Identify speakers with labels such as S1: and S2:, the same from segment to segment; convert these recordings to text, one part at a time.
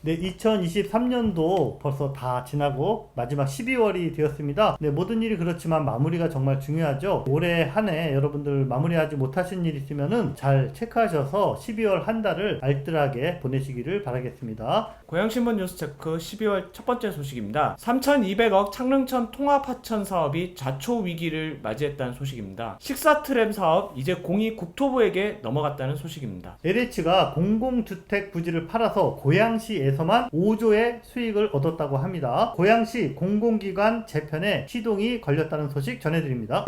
S1: 네, 2023년도 벌써 다 지나고 마지막 12월이 되었습니다. 네, 모든 일이 그렇지만 마무리가 정말 중요하죠. 올해 한 해 여러분들 마무리하지 못하신 일 있으면은 잘 체크하셔서 12월 한 달을 알뜰하게 보내시기를 바라겠습니다.
S2: 고양신문 뉴스체크 12월 첫 번째 소식입니다. 3,200억 창릉천 통합하천 사업이 좌초 위기를 맞이했다는 소식입니다. 식사트램 사업 이제 공이 국토부에게 넘어갔다는 소식입니다.
S1: LH가 공공주택 부지를 팔아서 고양시에서만 5조의 수익을 얻었다고 합니다. 고양시 공공기관 재편에 시동이 걸렸다는 소식 전해드립니다.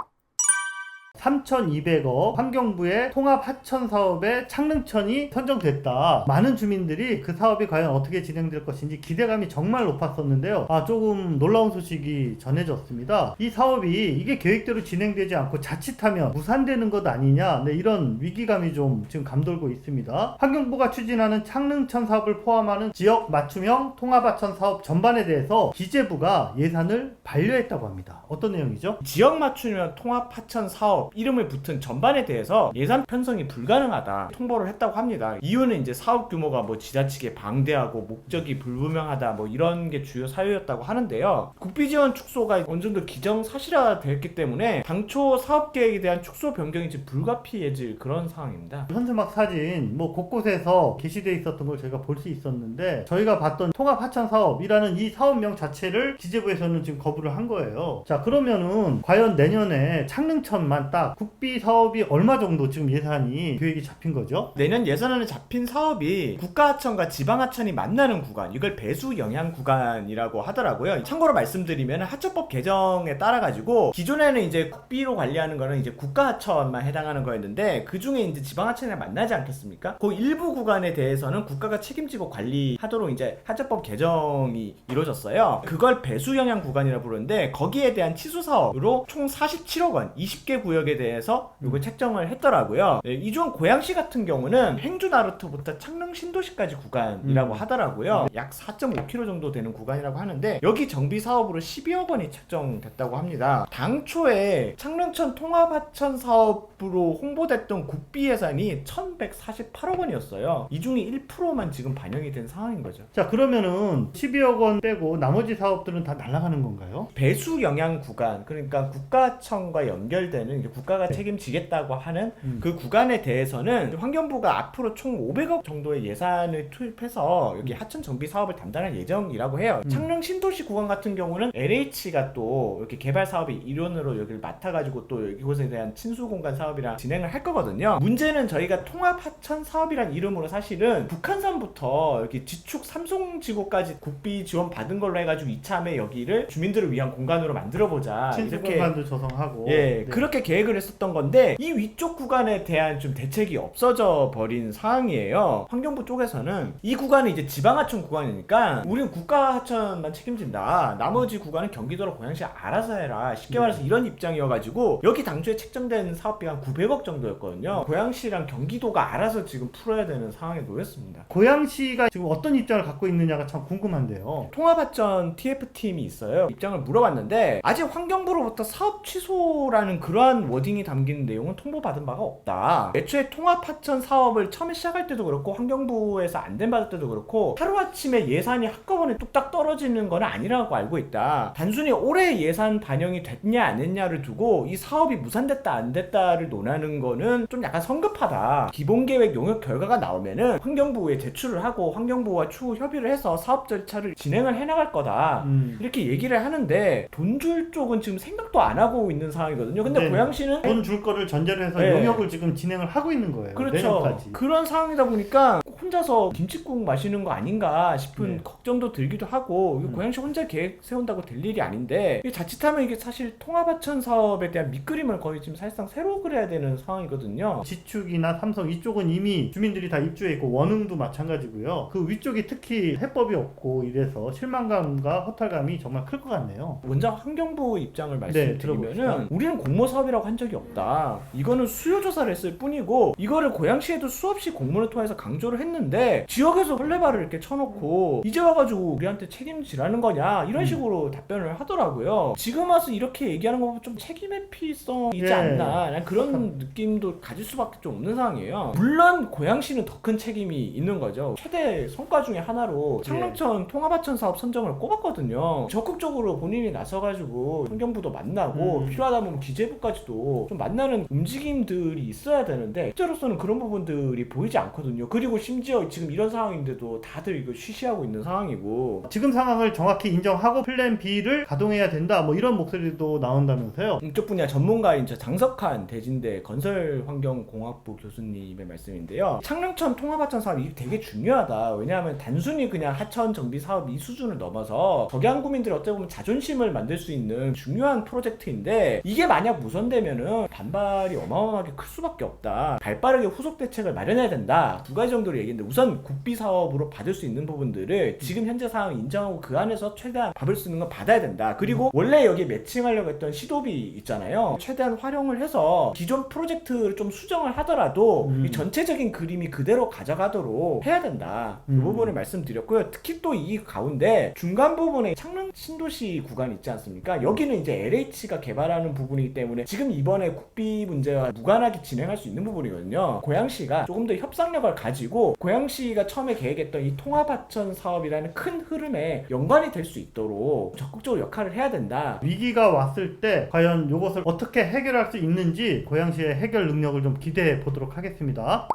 S1: 3,200억 환경부의 통합하천 사업에 창릉천이 선정됐다. 많은 주민들이 그 사업이 과연 어떻게 진행될 것인지 기대감이 정말 높았었는데요. 조금 놀라운 소식이 전해졌습니다. 이 사업이 이게 계획대로 진행되지 않고 자칫하면 무산되는 것 아니냐, 네, 이런 위기감이 좀 지금 감돌고 있습니다. 환경부가 추진하는 창릉천 사업을 포함하는 지역 맞춤형 통합하천 사업 전반에 대해서 기재부가 예산을 반려했다고 합니다. 어떤 내용이죠?
S2: 지역 맞춤형 통합하천 사업 이름을 붙은 전반에 대해서 예산 편성이 불가능하다 통보를 했다고 합니다. 이유는 이제 사업 규모가 지자체에 방대하고 목적이 불분명하다 이런 게 주요 사유였다고 하는데요. 국비 지원 축소가 어느 정도 기정사실화 됐기 때문에 당초 사업 계획에 대한 축소 변경이 지금 불가피해질 그런 상황입니다.
S1: 현수막 사진 곳곳에서 게시되어 있었던 걸 저희가 볼 수 있었는데, 저희가 봤던 통합하천 사업이라는 이 사업명 자체를 기재부에서는 지금 거부를 한 거예요. 자, 그러면은 과연 내년에 창릉천만 딱 국비 사업이 얼마 정도 지금 예산이 계획이 잡힌 거죠?
S2: 내년 예산안에 잡힌 사업이 국가하천과 지방하천이 만나는 구간, 이걸 배수 영향 구간이라고 하더라고요. 참고로 말씀드리면 하천법 개정에 따라 가지고 기존에는 이제 국비로 관리하는 거는 이제 국가하천만 해당하는 거였는데, 그 중에 이제 지방하천이랑 만나지 않겠습니까? 그 일부 구간에 대해서는 국가가 책임지고 관리하도록 이제 하천법 개정이 이루어졌어요. 그걸 배수 영향 구간이라 부르는데, 거기에 대한 치수 사업으로 총 47억 원, 20개 구역에 대해서 이걸 책정을 했더라고요. 네, 이중 고양시 같은 경우는 행주 나루터부터 창릉 신도시까지 구간이라고 하더라고요. 약 4.5km 정도 되는 구간이라고 하는데, 여기 정비 사업으로 12억 원이 책정됐다고 합니다. 당초에 창릉천 통합하천 사업으로 홍보됐던 국비 예산이 1,148억 원이었어요. 이 중에 1%만 지금 반영이 된 상황인 거죠.
S1: 자, 그러면은 12억 원 빼고 나머지 사업들은 다 날아가는 건가요?
S2: 배수 영향 구간, 그러니까 국가청과 연결되는 국가가 책임지겠다고 하는 그 구간에 대해서는 환경부가 앞으로 총 500억 정도의 예산을 투입해서 여기 하천 정비 사업을 담당할 예정이라고 해요. 창릉 신도시 구간 같은 경우는 LH가 또 이렇게 개발 사업의 일원으로 여기를 맡아가지고 또 이곳에 대한 친수 공간 사업이랑 진행을 할 거거든요. 문제는 저희가 통합 하천 사업이란 이름으로 사실은 북한산부터 여기 지축 삼송지구까지 국비 지원 받은 걸로 해가지고 이참에 여기를 주민들을 위한 공간으로 만들어보자,
S1: 친수
S2: 이렇게
S1: 공간도 조성하고,
S2: 네. 그렇게 계획을 했었던 건데, 이 위쪽 구간에 대한 좀 대책이 없어져 버린 상황이에요. 환경부 쪽에서는 이 구간은 이제 지방하천 구간이니까 우리는 국가하천만 책임진다, 나머지 구간은 경기도랑 고양시 알아서 해라, 쉽게 말해서 이런 입장이어가지고 여기 당초에 책정된 사업비가 한 900억 정도였거든요. 고양시랑 경기도가 알아서 지금 풀어야 되는 상황에 놓였습니다.
S1: 고양시가 지금 어떤 입장을 갖고 있느냐가 참 궁금한데요.
S2: 통합하천 TF팀이 있어요. 입장을 물어봤는데 아직 환경부로부터 사업 취소라는 그러한 워딩이 담긴 내용은 통보받은 바가 없다. 애초에 통합하천 사업을 처음에 시작할 때도 그렇고 환경부에서 안된 받을 때도 그렇고 하루아침에 예산이 한꺼번에 뚝딱 떨어지는 건 아니라고 알고 있다. 단순히 올해 예산 반영이 됐냐 안 됐냐를 두고 이 사업이 무산됐다 안 됐다를 논하는 거는 좀 약간 성급하다. 기본계획 용역 결과가 나오면은 환경부에 제출을 하고 환경부와 추후 협의를 해서 사업 절차를 진행을 해나갈 거다, 이렇게 얘기를 하는데 돈 줄 쪽은 지금 생각도 안 하고 있는 상황이거든요. 근데 고양시는
S1: 돈 줄 거를 전제로 해서 용역을 지금 진행을 하고 있는 거예요.
S2: 그렇죠.
S1: 내년까지.
S2: 그런 상황이다 보니까 혼자서 김칫국 마시는 거 아닌가 싶은 걱정도 들기도 하고, 고양시 혼자 계획 세운다고 될 일이 아닌데, 자칫하면 이게 사실 통합하천 사업에 대한 밑그림을 거의 지금 사실상 새로 그려야 되는 상황이거든요.
S1: 지축이나 삼성 이쪽은 이미 주민들이 다 입주해 있고, 원흥도 마찬가지고요. 그 위쪽이 특히 해법이 없고 이래서 실망감과 허탈감이 정말 클 것 같네요.
S2: 먼저 환경부 입장을 말씀드리면은,
S1: 들어봅시다.
S2: 우리는 공모 사업이라고 한 적이 없다. 이거는 수요 조사를 했을 뿐이고, 이거를 고양시에도 수없이 공문을 통해서 강조를 했는데 했는데 지역에서 설레발을 이렇게 쳐놓고 이제 와가지고 우리한테 책임지라는 거냐 이런 식으로 답변을 하더라고요. 지금 와서 이렇게 얘기하는 거 보면 좀 책임의 필성이 있지
S1: 예.
S2: 않나, 난 그런 느낌도 가질 수밖에 좀 없는 상황이에요. 물론 고양시는 더 큰 책임이 있는 거죠. 최대 성과 중에 하나로 창릉천 통합하천 사업 선정을 꼽았거든요. 적극적으로 본인이 나서가지고 환경부도 만나고 필요하다면 기재부까지도 좀 만나는 움직임들이 있어야 되는데 실제로서는 그런 부분들이 보이지 않거든요. 그리고 심지어 지금 이런 상황인데도 다들 이거 쉬쉬하고 있는 상황이고,
S1: 지금 상황을 정확히 인정하고 플랜 B를 가동해야 된다 뭐 이런 목소리도 나온다면서요.
S2: 이쪽 분야 전문가인 저 장석한 대진대 건설환경공학부 교수님의 말씀인데요. 창릉천 통합하천 사업이 되게 중요하다. 왜냐하면 단순히 그냥 하천 정비 사업 이 수준을 넘어서 덕양구민들이 어떻게 보면 자존심을 만들 수 있는 중요한 프로젝트인데 이게 만약 무산되면은 반발이 어마어마하게 클 수밖에 없다. 발빠르게 후속 대책을 마련해야 된다. 두 가지 정도로 얘기했는데, 우선 국비 사업으로 받을 수 있는 부분들을 지금 현재 상황 인정하고 그 안에서 최대한 받을 수 있는 건 받아야 된다. 그리고 원래 여기 매칭하려고 했던 시도비 있잖아요. 최대한 활용을 해서 기존 프로젝트를 좀 수정을 하더라도 이 전체적인 그림이 그대로 가져가도록 해야 된다. 그 부분을 말씀드렸고요. 특히 또 이 가운데 중간 부분에 창릉 신도시 구간 있지 않습니까? 여기는 이제 LH가 개발하는 부분이기 때문에 지금 이번에 국비 문제와 무관하게 진행할 수 있는 부분이거든요. 고양시가 조금 더 협상력을 가지고 고양시가 처음에 계획했던 이 통합하천 사업이라는 큰 흐름에 연관이 될 수 있도록 적극적으로 역할을 해야 된다.
S1: 위기가 왔을 때 과연 이것을 어떻게 해결할 수 있는지 고양시의 해결 능력을 좀 기대해 보도록 하겠습니다.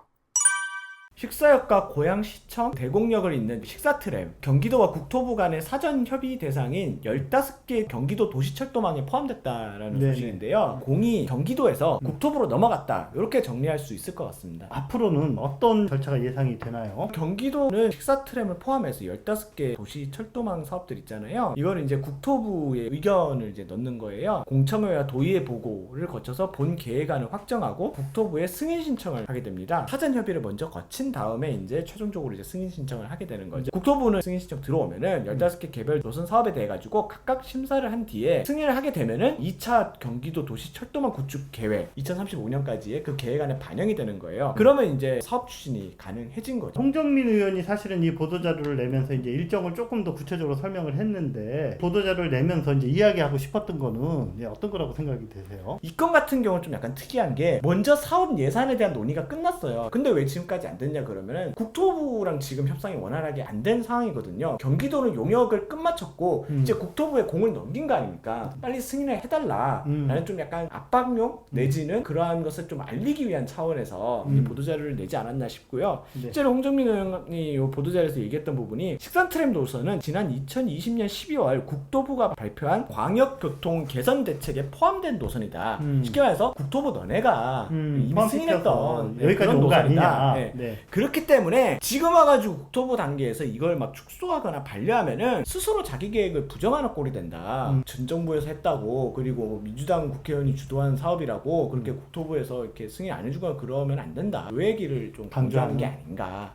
S2: 식사역과 고양시청 대곡역을 잇는 식사트램, 경기도와 국토부 간의 사전 협의 대상인 15개 경기도 도시철도망에 포함됐다라는
S1: 네네.
S2: 소식인데요. 공이 경기도에서 국토부로 넘어갔다, 이렇게 정리할 수 있을 것 같습니다.
S1: 앞으로는 어떤 절차가 예상이 되나요?
S2: 경기도는 식사트램을 포함해서 15개 도시철도망 사업들 있잖아요. 이거는 이제 국토부의 의견을 이제 넣는 거예요. 공청회와 도의회 보고를 거쳐서 본 계획안을 확정하고 국토부에 승인 신청을 하게 됩니다. 사전 협의를 먼저 거친 다음에 이제 최종적으로 이제 승인 신청을 하게 되는 거죠. 국토부는 승인 신청 들어오면은 15개 개별 노선 사업에 대해 가지고 각각 심사를 한 뒤에 승인을 하게 되면은 2차 경기도 도시 철도망 구축 계획 2035년까지의 그 계획안에 반영이 되는 거예요. 그러면 이제 사업 추진이 가능해진 거죠.
S1: 홍정민 의원이 사실은 이 보도자료를 내면서 이제 일정을 조금 더 구체적으로 설명을 했는데, 보도자료를 내면서 이제 이야기하고 싶었던 거는 어떤 거라고 생각이 되세요?
S2: 이 건 같은 경우는 좀 약간 특이한 게, 먼저 사업 예산에 대한 논의가 끝났어요. 근데 왜 지금까지 안 됐냐 그러면은 국토부랑 지금 협상이 원활하게 안 된 상황이거든요. 경기도는 용역을 끝마쳤고 이제 국토부에 공을 넘긴 거 아닙니까? 빨리 승인을 해달라 라는 좀 약간 압박용 내지는 그러한 것을 좀 알리기 위한 차원에서 이 보도자료를 내지 않았나 싶고요.
S1: 네.
S2: 실제로 홍정민 의원이 이 보도자료에서 얘기했던 부분이, 식사트램 노선은 지난 2020년 12월 국토부가 발표한 광역교통 개선 대책에 포함된 노선이다. 쉽게 말해서 국토부 너네가 이미 승인했던
S1: 여기까지 온 거 아니냐.
S2: 네.
S1: 네.
S2: 그렇기 때문에 지금 와가지고 국토부 단계에서 이걸 막 축소하거나 반려하면은 스스로 자기 계획을 부정하는 꼴이 된다. 전 정부에서 했다고, 그리고 민주당 국회의원이 주도한 사업이라고 그렇게 국토부에서 이렇게 승인 안 해주거나 그러면 안 된다. 그 얘기를 좀 강조하는 게 아닌가.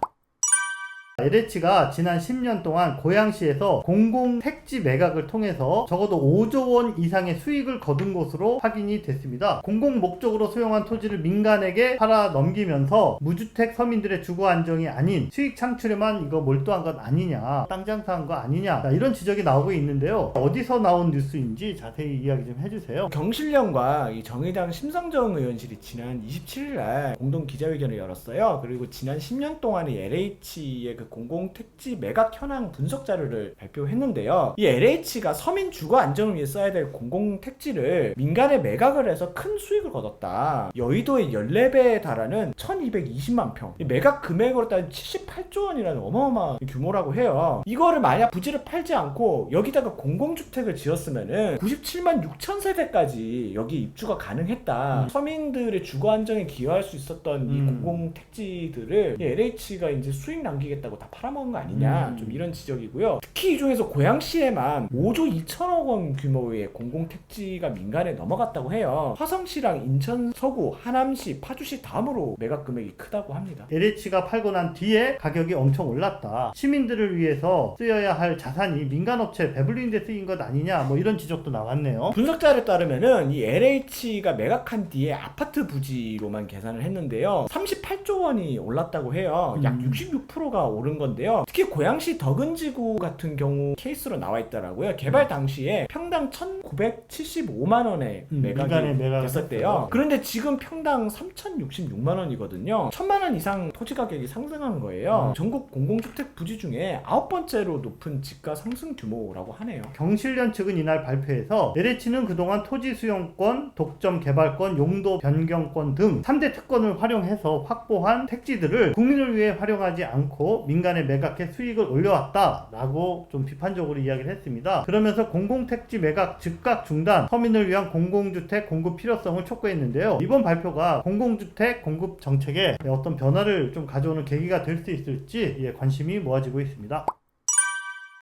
S1: LH가 지난 10년 동안 고양시에서 공공 택지 매각을 통해서 적어도 5조 원 이상의 수익을 거둔 것으로 확인이 됐습니다. 공공 목적으로 소용한 토지를 민간에게 팔아 넘기면서 무주택 서민들의 주거 안정이 아닌 수익 창출에만 이거 몰두한 것 아니냐, 땅 장사한 거 아니냐, 이런 지적이 나오고 있는데요. 어디서 나온 뉴스인지 자세히 이야기 좀 해주세요.
S2: 경실련과 이 정의당 심상정 의원실이 지난 27일 날 공동 기자회견을 열었어요. 그리고 지난 10년 동안의 LH의 그 공공 택지 매각 현황 분석 자료를 발표했는데요. 이 LH가 서민 주거 안정을 위해 써야 될 공공 택지를 민간에 매각을 해서 큰 수익을 거뒀다. 여의도의 14배에 달하는 1220만 평. 이 매각 금액으로 따지면 78조 원이라는 어마어마한 규모라고 해요. 이거를 만약 부지를 팔지 않고 여기다가 공공주택을 지었으면은 97만 6천 세대까지 여기 입주가 가능했다. 서민들의 주거 안정에 기여할 수 있었던 이 공공 택지들을 이 LH가 이제 수익 남기겠다고 있다고 다 팔아먹은 거 아니냐 좀 이런 지적이고요. 특히 이 중에서 고양시에만 5조 2천억 원 규모의 공공택지가 민간에 넘어갔다고 해요. 화성시랑 인천 서구, 하남시, 파주시 다음으로 매각 금액이 크다고 합니다.
S1: LH가 팔고 난 뒤에 가격이 엄청 올랐다. 시민들을 위해서 쓰여야 할 자산이 민간업체 배불리는 데 쓰인 것 아니냐 뭐 이런 지적도 나왔네요.
S2: 분석자에 따르면은 이 LH가 매각한 뒤에 아파트 부지로만 계산을 했는데요. 38조 원이 올랐다고 해요. 약 66%가 오른 건데요. 특히 고양시 덕은지구 같은 경우 케이스로 나와 있더라고요. 개발 당시에 평당 1,975만 원에 매각이 됐었대요. 그런데 지금 평당 3,066만 원이거든요. 1,000만 원 이상 토지 가격이 상승한 거예요. 전국 공공주택 부지 중에 9번째로 높은 집가 상승 규모라고 하네요.
S1: 경실련 측은 이날 발표에서 LH는 그동안 토지 수용권, 독점 개발권, 용도 변경권 등 3대 특권을 활용해서 확보한 택지들을 국민을 위해 활용하지 않고 민간에 매각해 수익을 올려왔다라고 좀 비판적으로 이야기를 했습니다. 그러면서 공공택지 매각 즉각 중단, 서민을 위한 공공주택 공급 필요성을 촉구했는데요. 이번 발표가 공공주택 공급 정책에 어떤 변화를 좀 가져오는 계기가 될 수 있을지 관심이 모아지고 있습니다.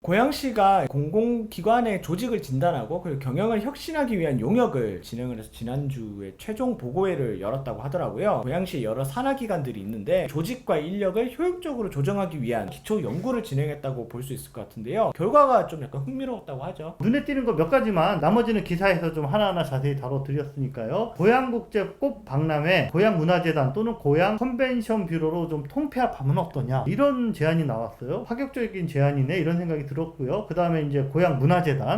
S2: 고양시가 공공기관의 조직을 진단하고 그리고 경영을 혁신하기 위한 용역을 진행을 해서 지난주에 최종 보고회를 열었다고 하더라고요. 고양시에 여러 산하기관들이 있는데 조직과 인력을 효율적으로 조정하기 위한 기초 연구를 진행했다고 볼 수 있을 것 같은데요. 결과가 좀 약간 흥미로웠다고 하죠.
S1: 눈에 띄는 거 몇 가지만 나머지는 기사에서 좀 하나하나 자세히 다뤄드렸으니까요. 고양국제 꼭 박람회 고양문화재단 또는 고양 컨벤션 뷰로로 좀 통폐합하면 어떠냐 이런 제안이 나왔어요. 파격적인 제안이네 이런 생각이 들었고요. 그 다음에 이제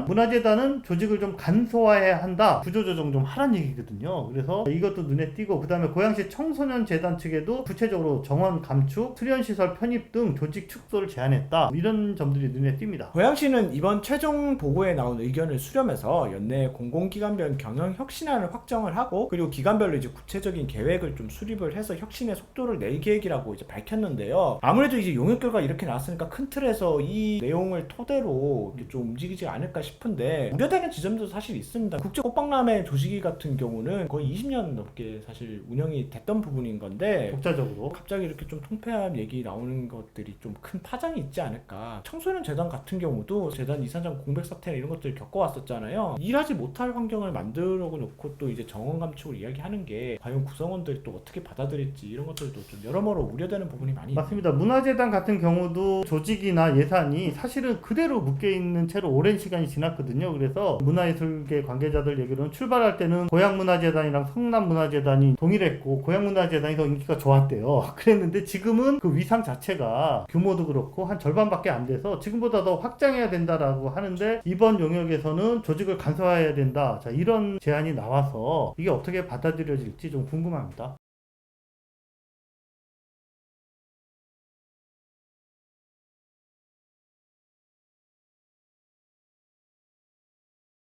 S1: 문화재단은 조직을 좀 간소화해야 한다. 구조조정 좀 하란 얘기거든요. 그래서 이것도 눈에 띄고 그 다음에 고양시 청소년재단 측에도 구체적으로 정원 감축, 수련시설 편입 등 조직 축소를 제안했다. 이런 점들이 눈에 띕니다.
S2: 고양시는 이번 최종 보고에 나온 의견을 수렴해서 연내 공공기관별 경영 혁신안을 확정을 하고 그리고 기관별로 이제 구체적인 계획을 좀 수립을 해서 혁신의 속도를 낼 계획이라고 이제 밝혔는데요. 아무래도 이제 용역 결과 이렇게 나왔으니까 큰 틀에서 이 내용을 토대로 좀 움직이지 않을까 싶은데 우려되는 지점도 사실 있습니다. 국제 꽃박람회 조직위 같은 경우는 거의 20년 넘게 사실 운영이 됐던 부분인 건데
S1: 독자적으로
S2: 갑자기 이렇게 좀 통폐합 얘기 나오는 것들이 좀 큰 파장이 있지 않을까. 청소년 재단 같은 경우도 재단 이사장 공백 사태나 이런 것들을 겪어왔었잖아요. 일하지 못할 환경을 만들어 놓고 또 이제 정원 감축을 이야기하는 게 과연 구성원들이 또 어떻게 받아들일지 이런 것들도 좀 여러모로 우려되는 부분이 많이
S1: 맞습니다. 문화재단 같은 경우도 조직이나 예산이 사실은 그대로 묶여있는 채로 오랜 시간이 지났거든요. 그래서 문화예술계 관계자들 얘기로는 출발할 때는 고양문화재단이랑 성남문화재단이 동일했고 고양문화재단이 더 인기가 좋았대요. 그랬는데 지금은 그 위상 자체가 규모도 그렇고 한 절반밖에 안 돼서 지금보다 더 확장해야 된다라고 하는데 이번 용역에서는 조직을 간소화해야 된다. 자, 이런 제안이 나와서 이게 어떻게 받아들여질지 좀 궁금합니다.